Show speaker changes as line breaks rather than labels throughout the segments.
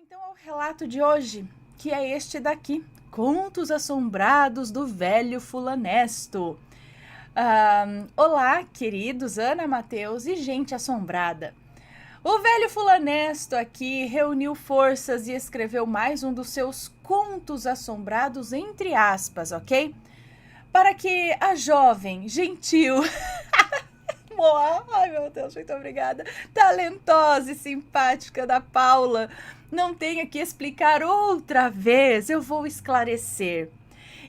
Então ao relato de hoje, que é este daqui, Contos Assombrados do Velho Fulanesto. Olá, queridos Ana, Mateus e gente assombrada. O velho fulanesto aqui reuniu forças e escreveu mais um dos seus contos assombrados, entre aspas, ok? Para que a jovem, gentil, ai meu Deus, muito obrigada, talentosa e simpática da Paula não tenha que explicar outra vez, eu vou esclarecer.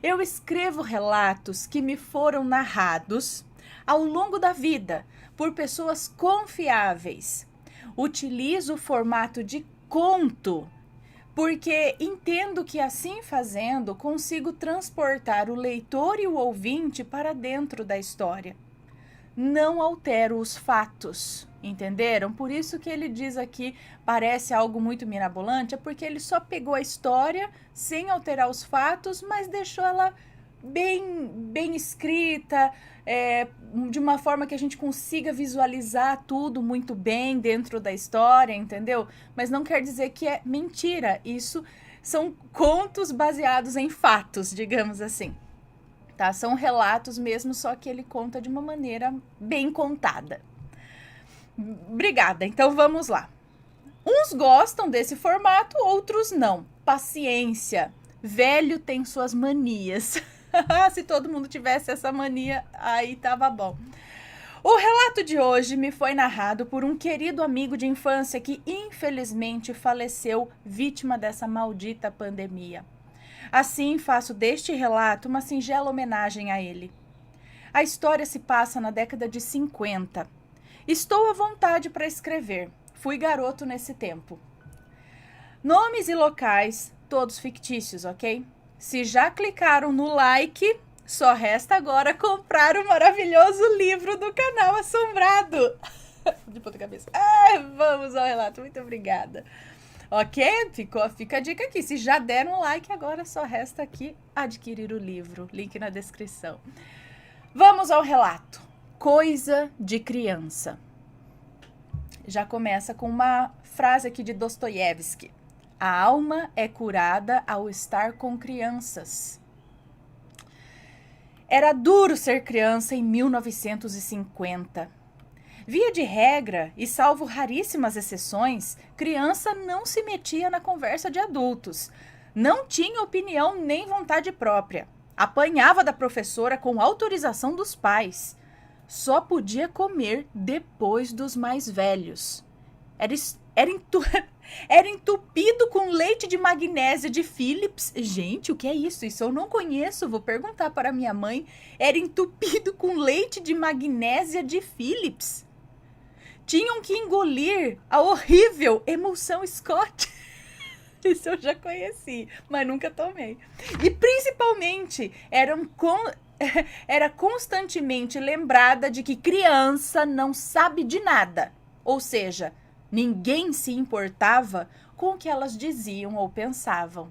Eu escrevo relatos que me foram narrados ao longo da vida por pessoas confiáveis. Utilizo o formato de conto, porque entendo que assim fazendo consigo transportar o leitor e o ouvinte para dentro da história. Não altero os fatos, entenderam? Por isso que ele diz aqui, parece algo muito mirabolante, é porque ele só pegou a história sem alterar os fatos, mas deixou ela bem escrita, de uma forma que a gente consiga visualizar tudo muito bem dentro da história, entendeu? Mas não quer dizer que é mentira, isso são contos baseados em fatos, digamos assim. Tá? São relatos mesmo, só que ele conta de uma maneira bem contada. Obrigada, então vamos lá. Uns gostam desse formato, outros não. Paciência. Velho tem suas manias. Se todo mundo tivesse essa mania, aí tava bom. O relato de hoje me foi narrado por um querido amigo de infância que infelizmente faleceu vítima dessa maldita pandemia. Assim, faço deste relato uma singela homenagem a ele. A história se passa na década de 50. Estou à vontade para escrever. Fui garoto nesse tempo. Nomes e locais, todos fictícios, ok? Se já clicaram no like, só resta agora comprar o maravilhoso livro do canal Assombrado. De ponta cabeça. Vamos ao relato. Muito obrigada. Ok? Fica a dica aqui. Se já deram um like, agora só resta aqui adquirir o livro. Link na descrição. Vamos ao relato. Coisa de criança. Já começa com uma frase aqui de Dostoiévski. A alma é curada ao estar com crianças. Era duro ser criança em 1950. Via de regra, e salvo raríssimas exceções, criança não se metia na conversa de adultos. Não tinha opinião nem vontade própria. Apanhava da professora com autorização dos pais. Só podia comer depois dos mais velhos. Era entupido com leite de magnésia de Philips. Gente, o que é isso? Isso eu não conheço, vou perguntar para minha mãe. Era entupido com leite de magnésia de Philips. Tinham que engolir a horrível emulsão Scott. Isso eu já conheci, mas nunca tomei. E principalmente era constantemente lembrada de que criança não sabe de nada. Ou seja, ninguém se importava com o que elas diziam ou pensavam.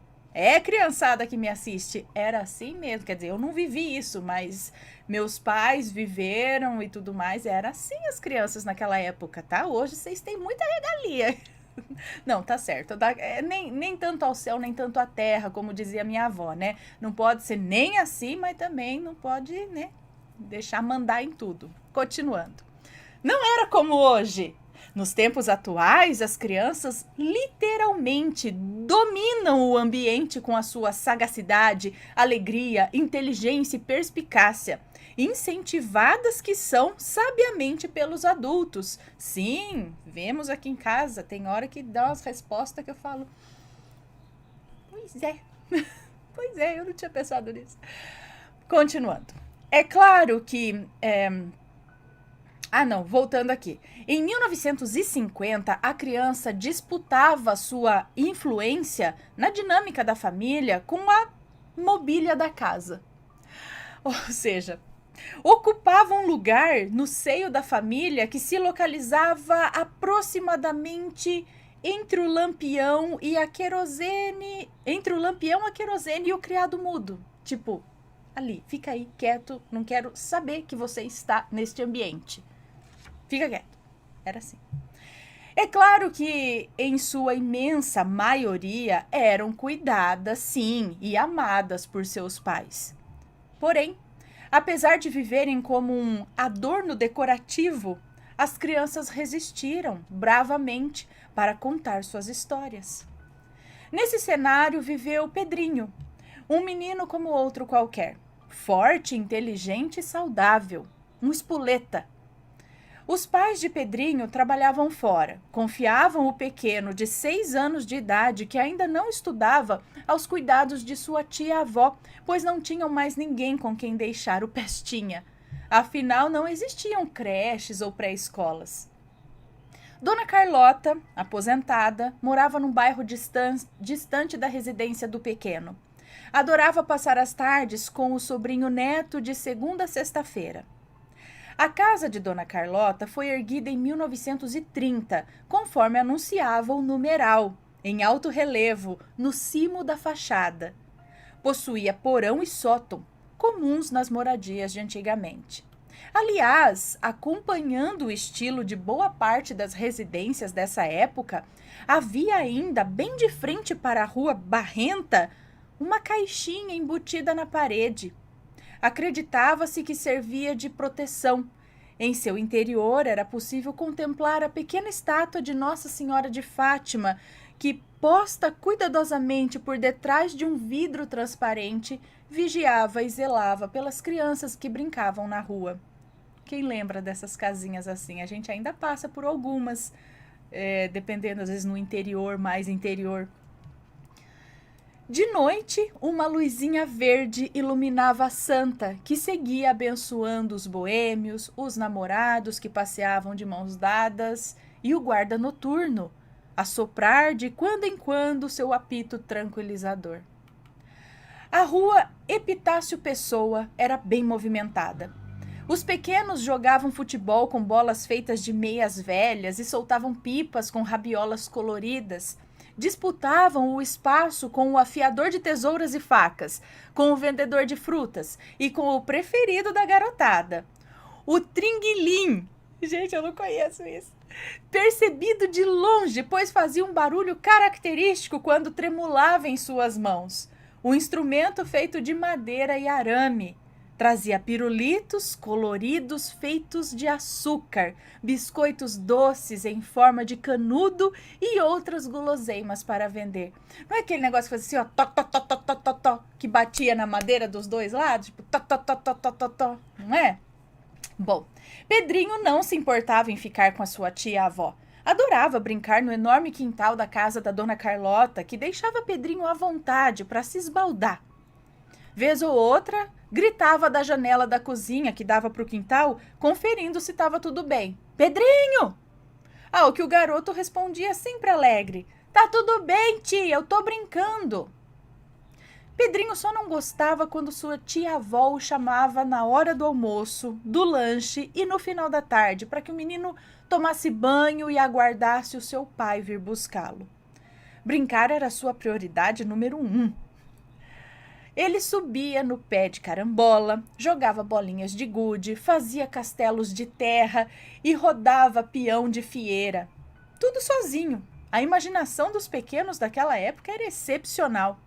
Criançada que me assiste, era assim mesmo. Quer dizer, eu não vivi isso, mas meus pais viveram e tudo mais. Era assim as crianças naquela época, tá? Hoje vocês têm muita regalia. Não, tá certo. Nem tanto ao céu, nem tanto à terra, como dizia minha avó, né? Não pode ser nem assim, mas também não pode, né, deixar mandar em tudo. Continuando. Não era como hoje. Nos tempos atuais, as crianças literalmente dominam o ambiente com a sua sagacidade, alegria, inteligência e perspicácia, incentivadas que são sabiamente pelos adultos. Sim, vemos aqui em casa, tem hora que dá umas respostas que eu falo, pois é, pois é, eu não tinha pensado nisso. Continuando. É claro que... voltando aqui. Em 1950, a criança disputava sua influência na dinâmica da família com a mobília da casa. Ou seja, ocupava um lugar no seio da família que se localizava aproximadamente entre o lampião e a querosene, entre o lampião, a querosene e o criado mudo. Tipo, ali, fica aí quieto, não quero saber que você está neste ambiente. Fica quieto. Era assim. É claro que, em sua imensa maioria, eram cuidadas, sim, e amadas por seus pais. Porém, apesar de viverem como um adorno decorativo, as crianças resistiram bravamente para contar suas histórias. Nesse cenário viveu Pedrinho, um menino como outro qualquer, forte, inteligente e saudável, um espoleta. Os pais de Pedrinho trabalhavam fora, confiavam o pequeno de 6 anos de idade, que ainda não estudava, aos cuidados de sua tia-avó, pois não tinham mais ninguém com quem deixar o Pestinha. Afinal, não existiam creches ou pré-escolas. Dona Carlota, aposentada, morava num bairro distante da residência do pequeno. Adorava passar as tardes com o sobrinho neto de segunda a sexta-feira. A casa de Dona Carlota foi erguida em 1930, conforme anunciava o numeral, em alto relevo, no cimo da fachada. Possuía porão e sótão, comuns nas moradias de antigamente. Aliás, acompanhando o estilo de boa parte das residências dessa época, havia ainda, bem de frente para a rua Barrenta, uma caixinha embutida na parede. Acreditava-se que servia de proteção. Em seu interior era possível contemplar a pequena estátua de Nossa Senhora de Fátima, que, posta cuidadosamente por detrás de um vidro transparente, vigiava e zelava pelas crianças que brincavam na rua. Quem lembra dessas casinhas assim? A gente ainda passa por algumas, dependendo, às vezes, no interior, mais interior. De noite, uma luzinha verde iluminava a santa, que seguia abençoando os boêmios, os namorados que passeavam de mãos dadas e o guarda noturno, a soprar de quando em quando seu apito tranquilizador. A rua Epitácio Pessoa era bem movimentada. Os pequenos jogavam futebol com bolas feitas de meias velhas e soltavam pipas com rabiolas coloridas. Disputavam o espaço com o afiador de tesouras e facas, com o vendedor de frutas e com o preferido da garotada, o tringuilim. Gente, eu não conheço isso. Percebido de longe, pois fazia um barulho característico quando tremulava em suas mãos. Um instrumento feito de madeira e arame. Trazia pirulitos coloridos feitos de açúcar, biscoitos doces em forma de canudo e outras guloseimas para vender. Não é aquele negócio que fazia assim, ó, tó, tó, tó, tó, tó, tó, tó, que batia na madeira dos dois lados? Tipo, tó, tó, tó, tó, tó, tó, tó, não é? Bom, Pedrinho não se importava em ficar com a sua tia-avó. Adorava brincar no enorme quintal da casa da Dona Carlota, que deixava Pedrinho à vontade para se esbaldar. Vez ou outra, gritava da janela da cozinha que dava para o quintal, conferindo se estava tudo bem. Pedrinho! Ao que o garoto respondia sempre alegre. Tá tudo bem, tia, eu tô brincando. Pedrinho só não gostava quando sua tia-avó o chamava na hora do almoço, do lanche e no final da tarde, para que o menino tomasse banho e aguardasse o seu pai vir buscá-lo. Brincar era sua prioridade número 1. Ele subia no pé de carambola, jogava bolinhas de gude, fazia castelos de terra e rodava peão de fieira. Tudo sozinho. A imaginação dos pequenos daquela época era excepcional.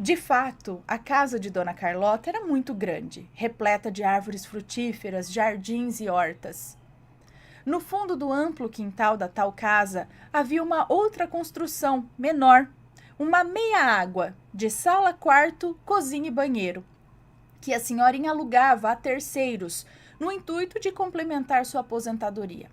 De fato, a casa de Dona Carlota era muito grande, repleta de árvores frutíferas, jardins e hortas. No fundo do amplo quintal da tal casa havia uma outra construção, menor, uma meia-água, de sala, quarto, cozinha e banheiro, que a senhorinha alugava a terceiros, no intuito de complementar sua aposentadoria.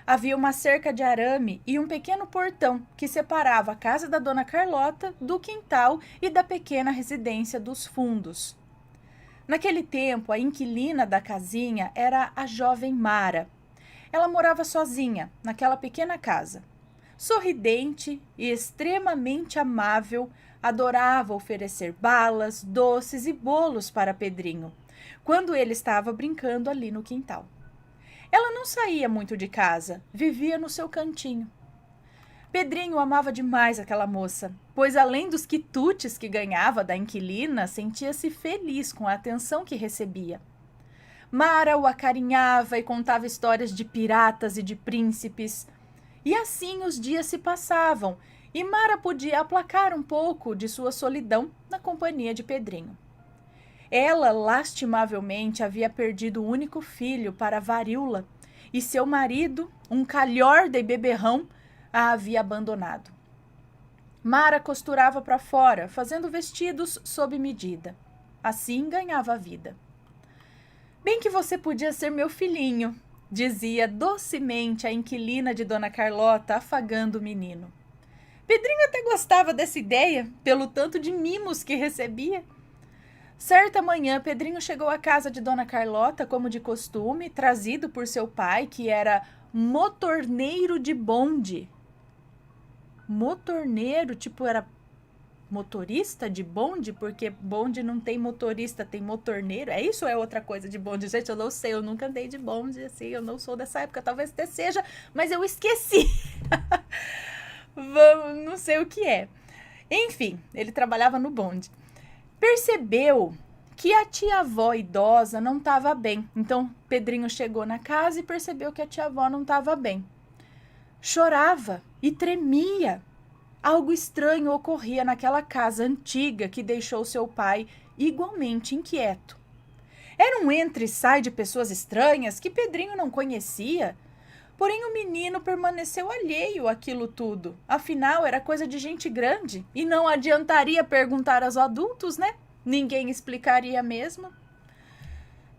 Havia uma cerca de arame e um pequeno portão que separava a casa da Dona Carlota do quintal e da pequena residência dos fundos. Naquele tempo, a inquilina da casinha era a jovem Mara. Ela morava sozinha, naquela pequena casa. Sorridente e extremamente amável, adorava oferecer balas, doces e bolos para Pedrinho, quando ele estava brincando ali no quintal. Ela não saía muito de casa, vivia no seu cantinho. Pedrinho amava demais aquela moça, pois além dos quitutes que ganhava da inquilina, sentia-se feliz com a atenção que recebia. Mara o acarinhava e contava histórias de piratas e de príncipes. E assim os dias se passavam, e Mara podia aplacar um pouco de sua solidão na companhia de Pedrinho. Ela, lastimavelmente, havia perdido o único filho para a varíola, e seu marido, um calhorda e beberrão, a havia abandonado. Mara costurava para fora, fazendo vestidos sob medida. Assim ganhava a vida. Bem que você podia ser meu filhinho, dizia docemente a inquilina de Dona Carlota, afagando o menino. Pedrinho até gostava dessa ideia, pelo tanto de mimos que recebia. Certa manhã, Pedrinho chegou à casa de Dona Carlota, como de costume, trazido por seu pai, que era motorneiro de bonde. Motorneiro, tipo, era motorista de bonde, porque bonde não tem motorista, tem motorneiro. É isso ou é outra coisa de bonde? Gente, eu não sei, eu nunca andei de bonde, assim, eu não sou dessa época, talvez até seja, mas eu esqueci. Não sei o que é. Enfim, ele trabalhava no bonde. Percebeu que a tia-avó idosa não estava bem. Então, Pedrinho chegou na casa e percebeu que a tia-avó não estava bem. Chorava e tremia. Algo estranho ocorria naquela casa antiga que deixou seu pai igualmente inquieto. Era um entra e sai de pessoas estranhas que Pedrinho não conhecia. Porém, o menino permaneceu alheio àquilo tudo. Afinal, era coisa de gente grande e não adiantaria perguntar aos adultos, né? Ninguém explicaria mesmo.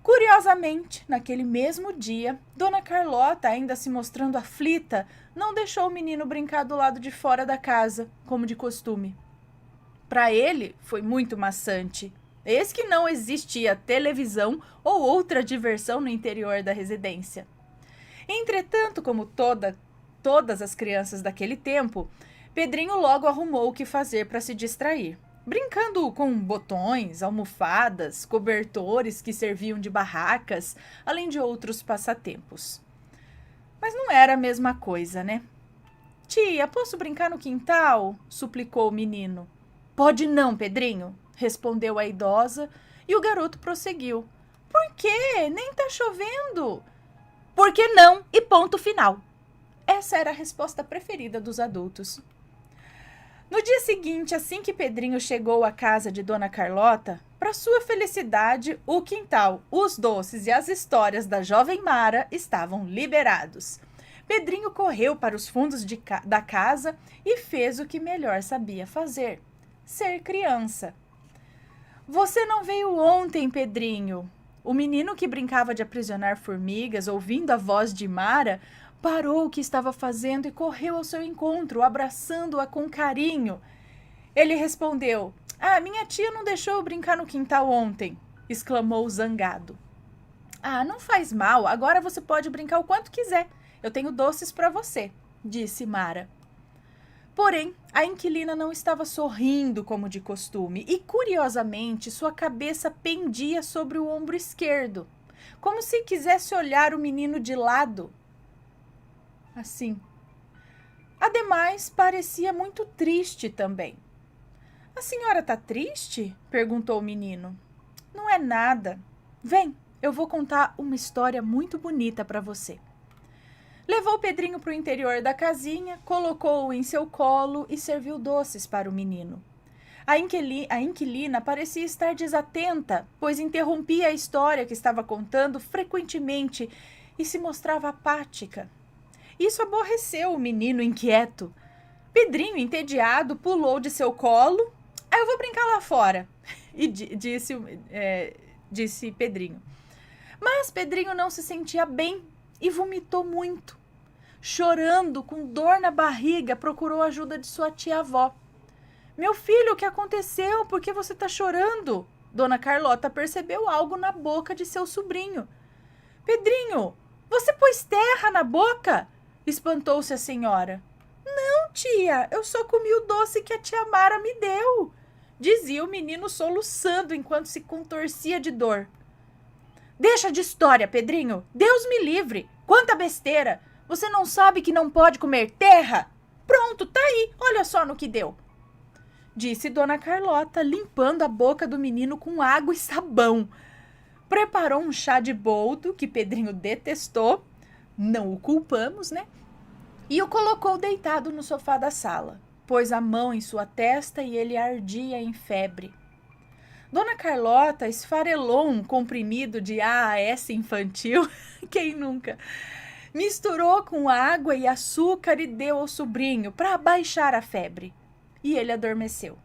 Curiosamente, naquele mesmo dia, Dona Carlota, ainda se mostrando aflita, não deixou o menino brincar do lado de fora da casa, como de costume. Para ele, foi muito maçante. Eis que não existia televisão ou outra diversão no interior da residência. Entretanto, como todas as crianças daquele tempo, Pedrinho logo arrumou o que fazer para se distrair, brincando com botões, almofadas, cobertores que serviam de barracas, além de outros passatempos. Mas não era a mesma coisa, né? Tia, posso brincar no quintal? Suplicou o menino. Pode não, Pedrinho, respondeu a idosa, e o garoto prosseguiu. Por quê? Nem tá chovendo. Por que não? E ponto final. Essa era a resposta preferida dos adultos. No dia seguinte, assim que Pedrinho chegou à casa de Dona Carlota, para sua felicidade, o quintal, os doces e as histórias da jovem Mara estavam liberados. Pedrinho correu para os fundos da casa e fez o que melhor sabia fazer: ser criança. Você não veio ontem, Pedrinho. O menino que brincava de aprisionar formigas, ouvindo a voz de Mara, parou o que estava fazendo e correu ao seu encontro, abraçando-a com carinho. Ele respondeu: minha tia não deixou eu brincar no quintal ontem, exclamou zangado. Não faz mal, agora você pode brincar o quanto quiser. Eu tenho doces para você, disse Mara. Porém, a inquilina não estava sorrindo como de costume e, curiosamente, sua cabeça pendia sobre o ombro esquerdo, como se quisesse olhar o menino de lado. Assim. Ademais, parecia muito triste também. A senhora tá triste? Perguntou o menino. Não é nada. Vem, eu vou contar uma história muito bonita para você. Levou Pedrinho para o interior da casinha, colocou-o em seu colo e serviu doces para o menino. A inquilina parecia estar desatenta, pois interrompia a história que estava contando frequentemente e se mostrava apática. Isso aborreceu o menino inquieto. Pedrinho, entediado, pulou de seu colo. Eu vou brincar lá fora, e disse Pedrinho. Mas Pedrinho não se sentia bem e vomitou muito. Chorando, com dor na barriga, procurou a ajuda de sua tia-avó. Meu filho, o que aconteceu? Por que você está chorando? Dona Carlota percebeu algo na boca de seu sobrinho. Pedrinho, você pôs terra na boca? Espantou-se a senhora. Não, tia, eu só comi o doce que a tia Mara me deu, dizia o menino soluçando enquanto se contorcia de dor. Deixa de história, Pedrinho. Deus me livre. Quanta besteira. Você não sabe que não pode comer terra? Pronto, tá aí. Olha só no que deu, disse Dona Carlota, limpando a boca do menino com água e sabão. Preparou um chá de boldo que Pedrinho detestou. Não o culpamos, né? e o colocou deitado no sofá da sala. Pôs a mão em sua testa e ele ardia em febre. Dona Carlota esfarelou um comprimido de AAS infantil, quem nunca? Misturou com água e açúcar e deu ao sobrinho para abaixar a febre. E ele adormeceu.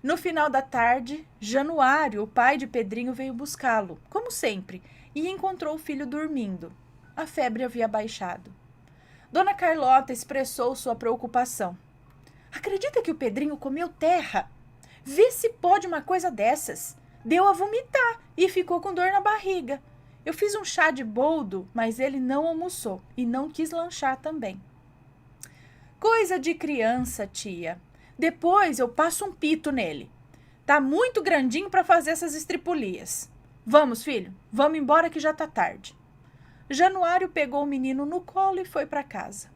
No final da tarde, Januário, o pai de Pedrinho, veio buscá-lo, como sempre, e encontrou o filho dormindo. A febre havia baixado. Dona Carlota expressou sua preocupação. Acredita que o Pedrinho comeu terra? Vê se pode uma coisa dessas. Deu a vomitar e ficou com dor na barriga. Eu fiz um chá de boldo, mas ele não almoçou e não quis lanchar também. Coisa de criança, tia. Depois eu passo um pito nele. Tá muito grandinho para fazer essas estripulias. Vamos, filho, vamos embora que já tá tarde. Januário pegou o menino no colo e foi para casa.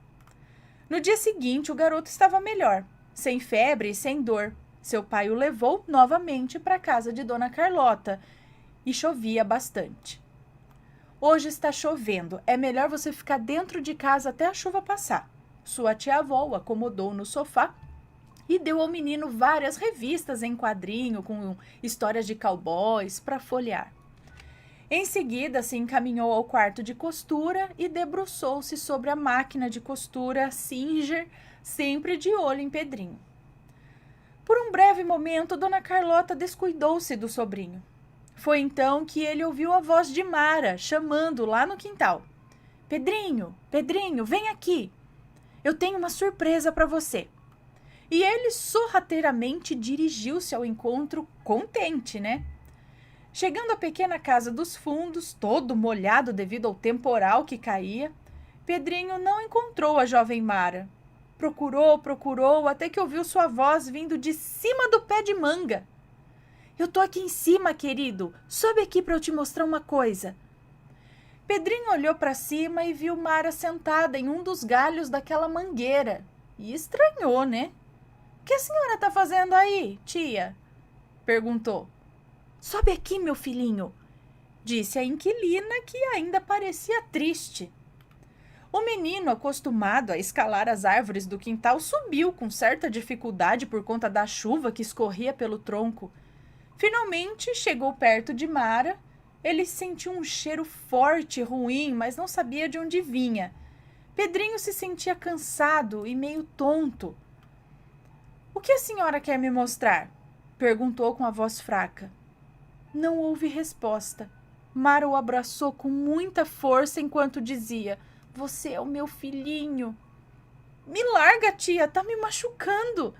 No dia seguinte, o garoto estava melhor, sem febre e sem dor. Seu pai o levou novamente para a casa de Dona Carlota e chovia bastante. Hoje está chovendo, é melhor você ficar dentro de casa até a chuva passar. Sua tia-avó o acomodou no sofá e deu ao menino várias revistas em quadrinho com histórias de cowboys para folhear. Em seguida, se encaminhou ao quarto de costura e debruçou-se sobre a máquina de costura Singer, sempre de olho em Pedrinho. Por um breve momento, Dona Carlota descuidou-se do sobrinho. Foi então que ele ouviu a voz de Mara chamando lá no quintal. Pedrinho, Pedrinho, vem aqui. Eu tenho uma surpresa para você. E ele sorrateiramente dirigiu-se ao encontro, contente, né? Chegando à pequena casa dos fundos, todo molhado devido ao temporal que caía, Pedrinho não encontrou a jovem Mara. Procurou, até que ouviu sua voz vindo de cima do pé de manga. Eu tô aqui em cima, querido. Sobe aqui para eu te mostrar uma coisa. Pedrinho olhou para cima e viu Mara sentada em um dos galhos daquela mangueira. E estranhou, né? O que a senhora tá fazendo aí, tia? Perguntou. Sobe aqui, meu filhinho, disse a inquilina, que ainda parecia triste. O menino, acostumado a escalar as árvores do quintal, subiu com certa dificuldade por conta da chuva que escorria pelo tronco. Finalmente chegou perto de Mara. Ele sentiu um cheiro forte e ruim, mas não sabia de onde vinha. Pedrinho se sentia cansado e meio tonto. O que a senhora quer me mostrar? Perguntou com a voz fraca. Não houve resposta. Mara o abraçou com muita força enquanto dizia: Você é o meu filhinho. Me larga, tia, tá me machucando.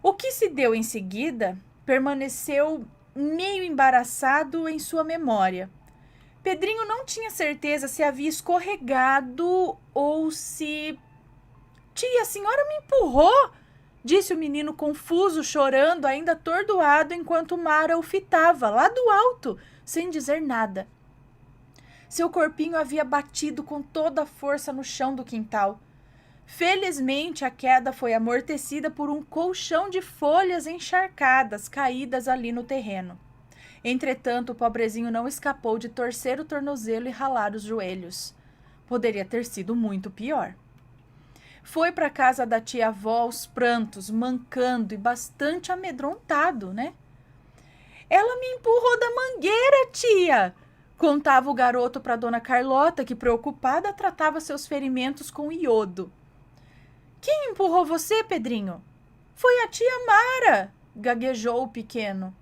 O que se deu em seguida permaneceu meio embaraçado em sua memória. Pedrinho não tinha certeza se havia escorregado ou se... Tia, a senhora me empurrou, disse o menino confuso, chorando, ainda atordoado, enquanto Mara o fitava lá do alto, sem dizer nada. Seu corpinho havia batido com toda a força no chão do quintal. Felizmente, a queda foi amortecida por um colchão de folhas encharcadas caídas ali no terreno. Entretanto, o pobrezinho não escapou de torcer o tornozelo e ralar os joelhos. Poderia ter sido muito pior. Foi para a casa da tia-avó aos prantos, mancando e bastante amedrontado, né? Ela me empurrou da mangueira, tia! Contava o garoto para Dona Carlota, que, preocupada, tratava seus ferimentos com iodo. Quem empurrou você, Pedrinho? Foi a tia Mara, gaguejou o pequeno.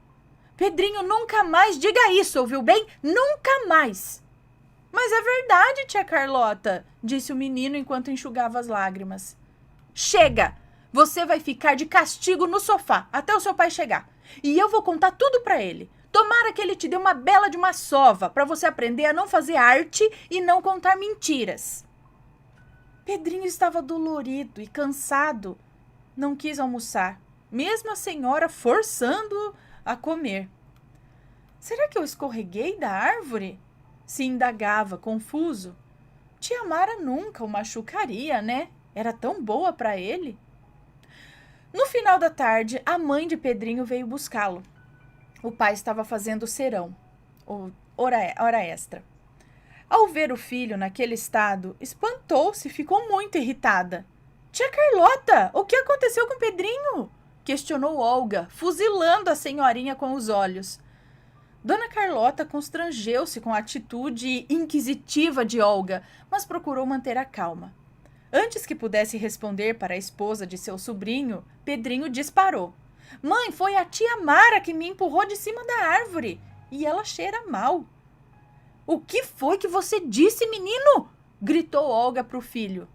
Pedrinho, nunca mais diga isso, ouviu bem? Nunca mais! Mas é verdade, tia Carlota, disse o menino enquanto enxugava as lágrimas. Chega! Você vai ficar de castigo no sofá até o seu pai chegar. E eu vou contar tudo para ele. Tomara que ele te dê uma bela de uma sova para você aprender a não fazer arte e não contar mentiras. Pedrinho estava dolorido e cansado. Não quis almoçar, mesmo a senhora forçando-o a comer. Será que eu escorreguei da árvore? Se indagava, confuso. Tia Mara nunca o machucaria, né? Era tão boa para ele. No final da tarde, a mãe de Pedrinho veio buscá-lo. O pai estava fazendo serão, ou hora extra. Ao ver o filho naquele estado, espantou-se e ficou muito irritada. Tia Carlota, o que aconteceu com Pedrinho? Questionou Olga, fuzilando a senhorinha com os olhos. Dona Carlota constrangeu-se com a atitude inquisitiva de Olga, mas procurou manter a calma. Antes que pudesse responder para a esposa de seu sobrinho, Pedrinho disparou. Mãe, foi a tia Mara que me empurrou de cima da árvore. E ela cheira mal. O que foi que você disse, menino? Gritou Olga para o filho.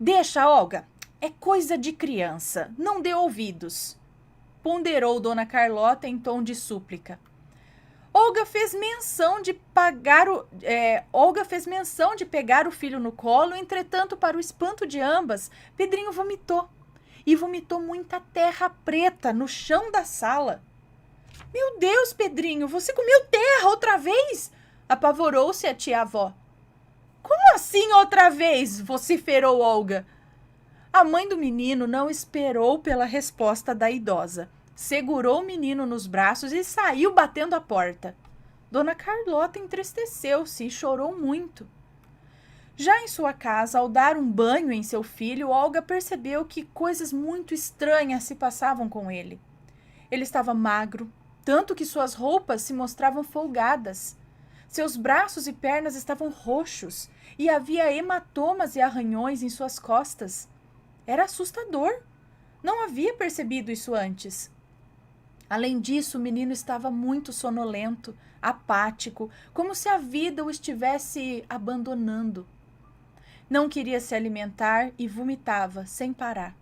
Deixa, Olga. É coisa de criança. Não dê ouvidos. Ponderou Dona Carlota em tom de súplica. Olga fez menção de pegar o filho no colo, entretanto, para o espanto de ambas, Pedrinho vomitou. E vomitou muita terra preta no chão da sala. Meu Deus, Pedrinho, você comeu terra outra vez? Apavorou-se a tia-avó. Como assim outra vez? Vociferou Olga. A mãe do menino não esperou pela resposta da idosa. Segurou o menino nos braços e saiu batendo a porta. Dona Carlota entristeceu-se e chorou muito. Já em sua casa, ao dar um banho em seu filho, Olga percebeu que coisas muito estranhas se passavam com ele. Ele estava magro, tanto que suas roupas se mostravam folgadas. Seus braços e pernas estavam roxos e havia hematomas e arranhões em suas costas. Era assustador. Não havia percebido isso antes. Além disso, o menino estava muito sonolento, apático, como se a vida o estivesse abandonando. Não queria se alimentar e vomitava sem parar.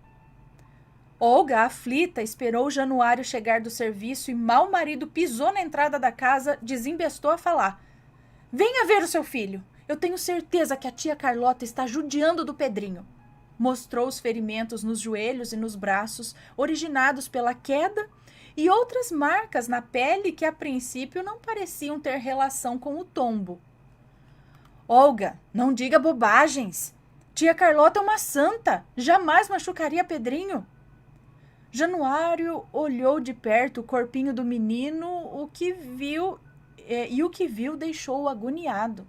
Olga, aflita, esperou Januário chegar do serviço e mal o marido pisou na entrada da casa, desembestou a falar. Venha ver o seu filho. Eu tenho certeza que a tia Carlota está judiando do Pedrinho. Mostrou os ferimentos nos joelhos e nos braços, originados pela queda, e outras marcas na pele que a princípio não pareciam ter relação com o tombo. Olga, não diga bobagens. Tia Carlota é uma santa. Jamais machucaria Pedrinho. Januário olhou de perto o corpinho do menino, o que viu deixou-o agoniado.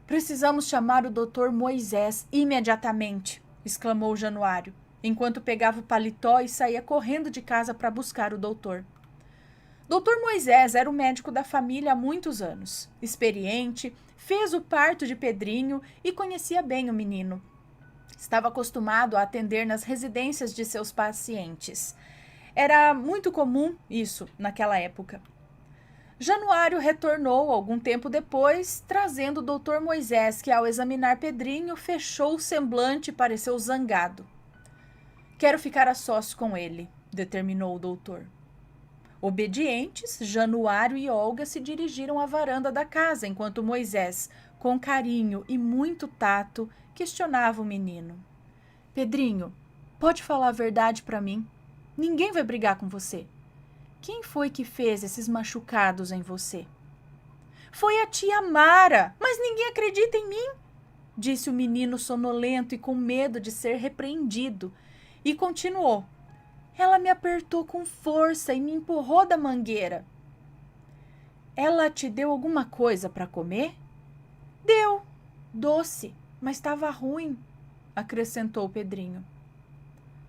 Precisamos chamar o doutor Moisés imediatamente, exclamou Januário, enquanto pegava o paletó e saía correndo de casa para buscar o doutor. Doutor Moisés era o médico da família há muitos anos. Experiente, fez o parto de Pedrinho e conhecia bem o menino. Estava acostumado a atender nas residências de seus pacientes. Era muito comum isso naquela época. Januário retornou algum tempo depois, trazendo o doutor Moisés, que ao examinar Pedrinho, fechou o semblante e pareceu zangado. Quero ficar a sós com ele, determinou o doutor. Obedientes, Januário e Olga se dirigiram à varanda da casa, enquanto Moisés, com carinho e muito tato, questionava o menino. Pedrinho, pode falar a verdade para mim? Ninguém vai brigar com você. Quem foi que fez esses machucados em você? Foi a tia Mara, mas ninguém acredita em mim, disse o menino sonolento e com medo de ser repreendido, e continuou. Ela me apertou com força e me empurrou da mangueira. Ela te deu alguma coisa para comer? Deu, doce, mas estava ruim, acrescentou Pedrinho.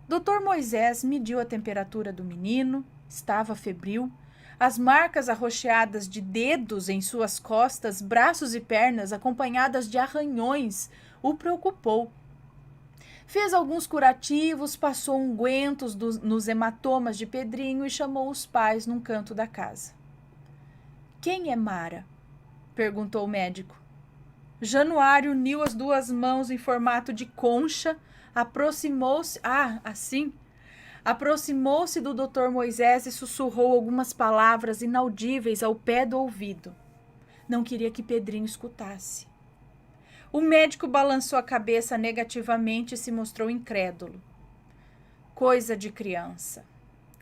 Doutor Moisés mediu a temperatura do menino, estava febril. As marcas arroxeadas de dedos em suas costas, braços e pernas, acompanhadas de arranhões, o preocupou. Fez alguns curativos, passou ungüentos nos hematomas de Pedrinho e chamou os pais num canto da casa. Quem é Mara? Perguntou o médico. Januário uniu as duas mãos em formato de concha, aproximou-se do doutor Moisés e sussurrou algumas palavras inaudíveis ao pé do ouvido. Não queria que Pedrinho escutasse. O médico balançou a cabeça negativamente e se mostrou incrédulo. Coisa de criança,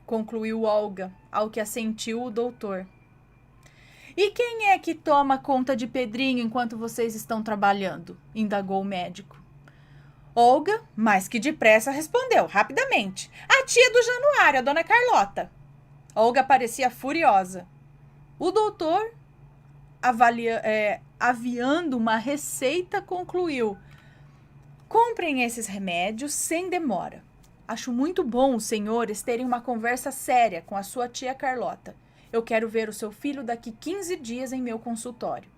concluiu Olga, ao que assentiu o doutor. E quem é que toma conta de Pedrinho enquanto vocês estão trabalhando? Indagou o médico. Olga, mais que depressa, respondeu, rapidamente. A tia do Januário, a dona Carlota. Olga parecia furiosa. O doutor, aviando uma receita, concluiu: comprem esses remédios sem demora. Acho muito bom os senhores terem uma conversa séria com a sua tia Carlota. Eu quero ver o seu filho daqui 15 dias em meu consultório.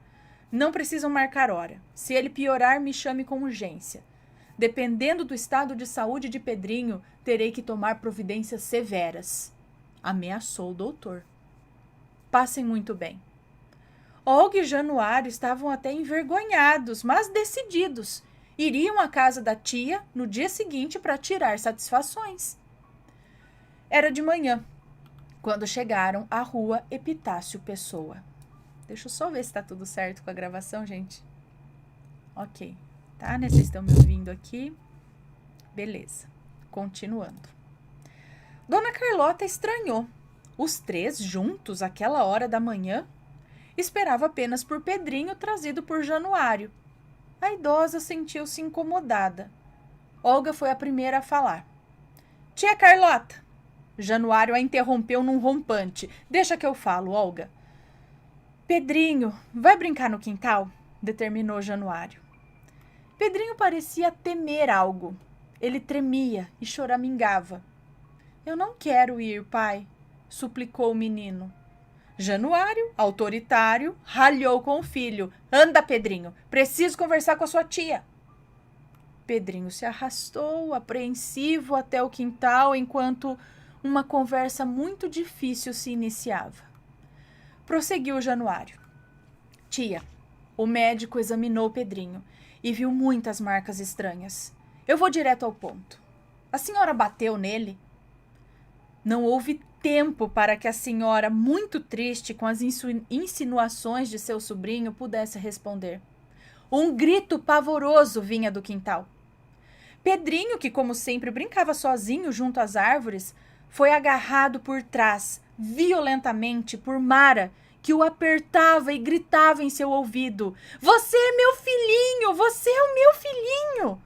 Não precisam marcar hora. Se ele piorar, me chame com urgência. Dependendo do estado de saúde de Pedrinho, terei que tomar providências severas. Ameaçou o doutor. Passem muito bem. Olga e Januário estavam até envergonhados, mas decididos. Iriam à casa da tia no dia seguinte para tirar satisfações. Era de manhã, quando chegaram à rua Epitácio Pessoa. Deixa eu só ver se está tudo certo com a gravação, gente. Ok, tá? Né? Vocês estão me ouvindo aqui? Beleza, continuando. Dona Carlota estranhou. Os três juntos, àquela hora da manhã, esperava apenas por Pedrinho, trazido por Januário. A idosa sentiu-se incomodada. Olga foi a primeira a falar. Tia Carlota! Januário a interrompeu num rompante. Deixa que eu falo, Olga. Pedrinho, vai brincar no quintal? Determinou Januário. Pedrinho parecia temer algo. Ele tremia e choramingava. Eu não quero ir, pai, suplicou o menino. Januário, autoritário, ralhou com o filho. Anda, Pedrinho, preciso conversar com a sua tia. Pedrinho se arrastou, apreensivo, até o quintal, enquanto uma conversa muito difícil se iniciava. Prosseguiu Januário. Tia, o médico examinou Pedrinho e viu muitas marcas estranhas. Eu vou direto ao ponto. A senhora bateu nele? Não houve tempo para que a senhora, muito triste com as insinuações de seu sobrinho, pudesse responder. Um grito pavoroso vinha do quintal. Pedrinho, que como sempre brincava sozinho junto às árvores, foi agarrado por trás, violentamente, por Mara, que o apertava e gritava em seu ouvido. Você é meu filhinho! Você é o meu filhinho!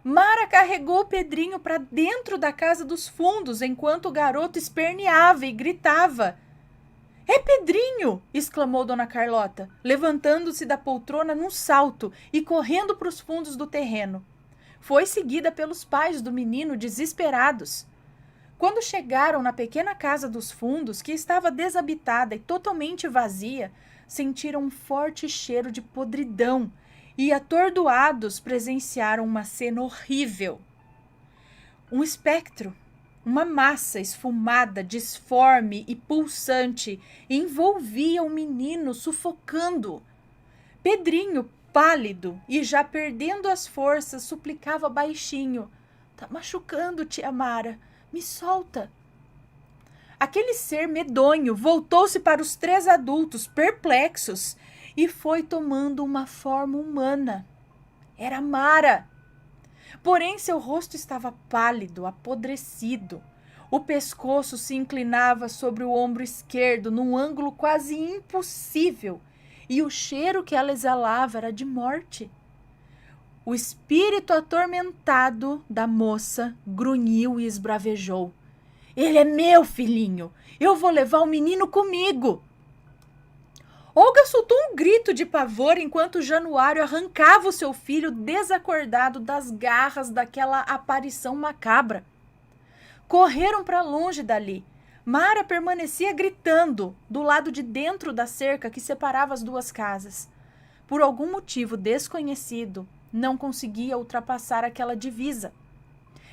Mara carregou Pedrinho para dentro da casa dos fundos, enquanto o garoto esperneava e gritava. É Pedrinho! Exclamou Dona Carlota, levantando-se da poltrona num salto e correndo para os fundos do terreno. Foi seguida pelos pais do menino, desesperados. Quando chegaram na pequena casa dos fundos, que estava desabitada e totalmente vazia, sentiram um forte cheiro de podridão e, atordoados, presenciaram uma cena horrível. Um espectro, uma massa esfumada, disforme e pulsante, envolvia o menino, sufocando. Pedrinho, pálido e já perdendo as forças, suplicava baixinho. Tá machucando, tia Mara. Me solta. Aquele ser medonho voltou-se para os três adultos, perplexos, e foi tomando uma forma humana. Era Mara. Porém, seu rosto estava pálido, apodrecido. O pescoço se inclinava sobre o ombro esquerdo, num ângulo quase impossível, e o cheiro que ela exalava era de morte. O espírito atormentado da moça grunhiu e esbravejou. Ele é meu filhinho. Eu vou levar o menino comigo. Olga soltou um grito de pavor enquanto Januário arrancava o seu filho desacordado das garras daquela aparição macabra. Correram para longe dali. Mara permanecia gritando do lado de dentro da cerca que separava as duas casas. Por algum motivo desconhecido, não conseguia ultrapassar aquela divisa.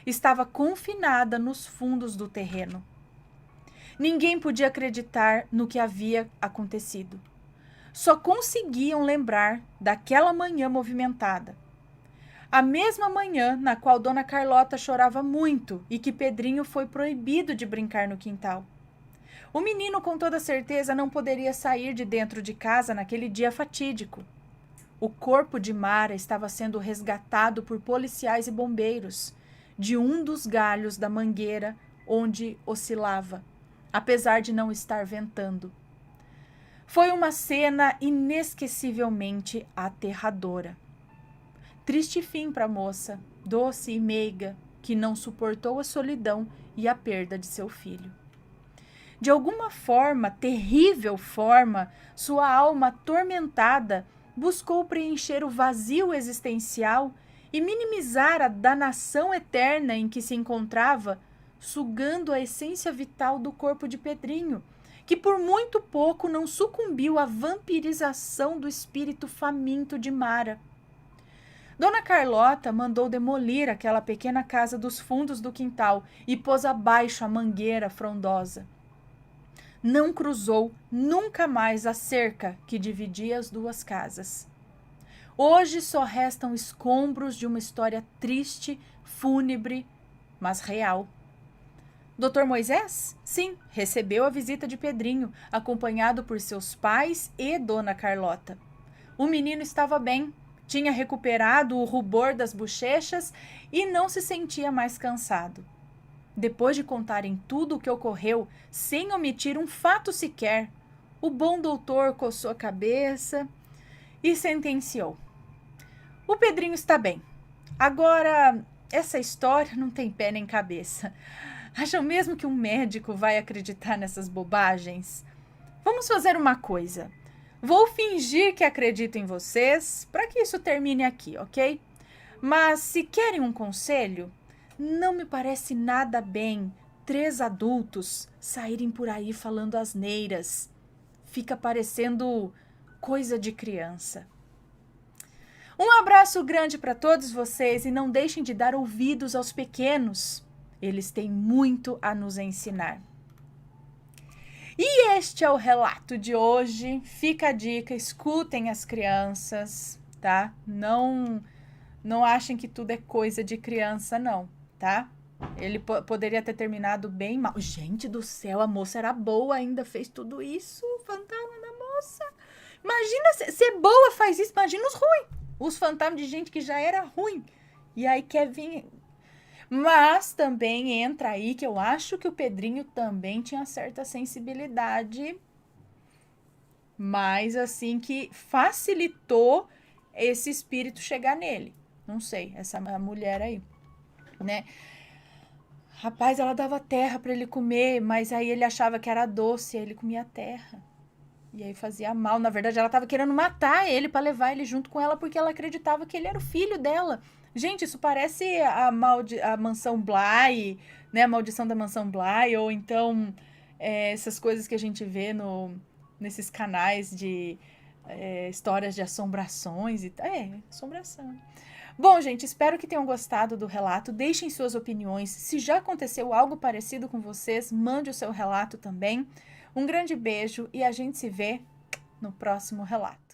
Estava confinada nos fundos do terreno. Ninguém podia acreditar no que havia acontecido. Só conseguiam lembrar daquela manhã movimentada. A mesma manhã na qual Dona Carlota chorava muito e que Pedrinho foi proibido de brincar no quintal. O menino, com toda certeza, não poderia sair de dentro de casa naquele dia fatídico. O corpo de Mara estava sendo resgatado por policiais e bombeiros de um dos galhos da mangueira onde oscilava, apesar de não estar ventando. Foi uma cena inesquecivelmente aterradora. Triste fim para a moça, doce e meiga, que não suportou a solidão e a perda de seu filho. De alguma forma, terrível forma, sua alma atormentada buscou preencher o vazio existencial e minimizar a danação eterna em que se encontrava, sugando a essência vital do corpo de Pedrinho, que por muito pouco não sucumbiu à vampirização do espírito faminto de Mara. Dona Carlota mandou demolir aquela pequena casa dos fundos do quintal e pôs abaixo a mangueira frondosa. Não cruzou nunca mais a cerca que dividia as duas casas. Hoje só restam escombros de uma história triste, fúnebre, mas real. Dr. Moisés? Sim, recebeu a visita de Pedrinho, acompanhado por seus pais e Dona Carlota. O menino estava bem, tinha recuperado o rubor das bochechas e não se sentia mais cansado. Depois de contarem tudo o que ocorreu, sem omitir um fato sequer, o bom doutor coçou a cabeça e sentenciou: o Pedrinho está bem. Agora, essa história não tem pé nem cabeça. Acham mesmo que um médico vai acreditar nessas bobagens? Vamos fazer uma coisa. Vou fingir que acredito em vocês para que isso termine aqui, ok? Mas se querem um conselho, não me parece nada bem 3 adultos saírem por aí falando asneiras. Fica parecendo coisa de criança. Um abraço grande para todos vocês e não deixem de dar ouvidos aos pequenos. Eles têm muito a nos ensinar. E este é o relato de hoje. Fica a dica, escutem as crianças, tá? Não achem que tudo é coisa de criança, não, tá? Ele poderia ter terminado bem mal. Gente do céu, a moça era boa, ainda fez tudo isso. O fantasma da moça. Imagina, se boa faz isso, imagina os ruins. Os fantasmas de gente que já era ruim. E aí quer vir... Mas também entra aí que eu acho que o Pedrinho também tinha certa sensibilidade, mas assim que facilitou esse espírito chegar nele. Não sei, essa mulher aí, né? Rapaz, ela dava terra para ele comer, mas aí ele achava que era doce, aí ele comia terra. E aí fazia mal. Na verdade, ela estava querendo matar ele para levar ele junto com ela porque ela acreditava que ele era o filho dela. Gente, isso parece a Mansão Bly, né? A maldição da Mansão Bly, ou então essas coisas que a gente vê nesses canais de histórias de assombrações e assombração. Bom, gente, espero que tenham gostado do relato. Deixem suas opiniões. Se já aconteceu algo parecido com vocês, mande o seu relato também. Um grande beijo e a gente se vê no próximo relato.